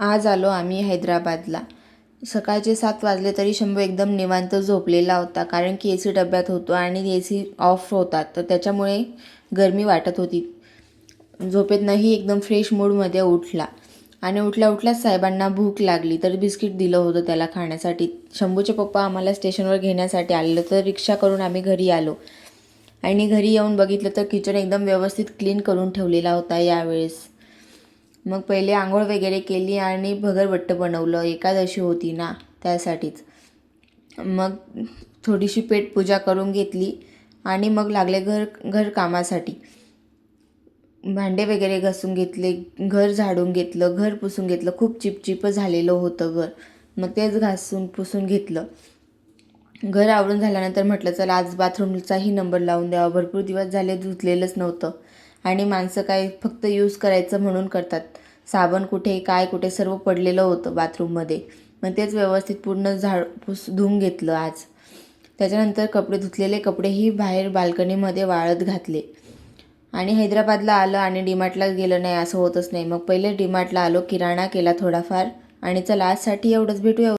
आज आलो आम्ही हैदराबादला. सकाळचे 7 वाजले तरी शंभू एकदम निवांत झोपलेला होता, कारण की AC डब्यात होतो आणि AC ऑफ होतात, तर त्याच्यामुळे गरमी वाटत होती. झोपेतनंही एकदम फ्रेश मूडमध्ये उठला आणि उठल्याच साहेबांना भूक लागली, तर बिस्किट दिलं होतं त्याला खाण्यासाठी. शंभूचे पप्पा आम्हाला स्टेशनवर घेण्यासाठी आलेलं, तर रिक्षा करून आम्ही घरी आलो आणि घरी येऊन बघितलं तर किचन एकदम व्यवस्थित क्लीन करून ठेवलेला होता यावेळेस. मग पहिले आंघोळ वगैरे केली आणि भगरबट्ट बनवलं, एकादशी होती ना त्यासाठीच. मग थोडीशी पेटपूजा करून घेतली आणि मग लागले घर कामासाठी. भांडे वगैरे घासून घेतले, घर झाडून घेतलं, घर पुसून घेतलं. खूप चिपचिप झालेलं होतं घर, मग तेच घासून पुसून घेतलं. घर आवरून झाल्यानंतर म्हटलं चला आज बाथरूमचाही नंबर लावून द्यावा. भरपूर दिवस झाले धुतलेलंच नव्हतं आणि माणसं काय फक्त यूज करायचं म्हणून करतात. साबण कुठे काय कुठे सर्व पडलेलं होतं बाथरूममध्ये. मग तेच व्यवस्थित पूर्ण धुवून घेतलं आज. त्याच्यानंतर धुतलेले कपडेही बाहेर बाल्कनीमध्ये वाळत घातले आणि हैदराबादला आलं आणि डीमार्टला गेलं नाही असं होतच नाही. मग पहिले डीमार्टला आलो, किराणा केला थोडाफार आणि चला आजसाठी एवढंच. भेटूया.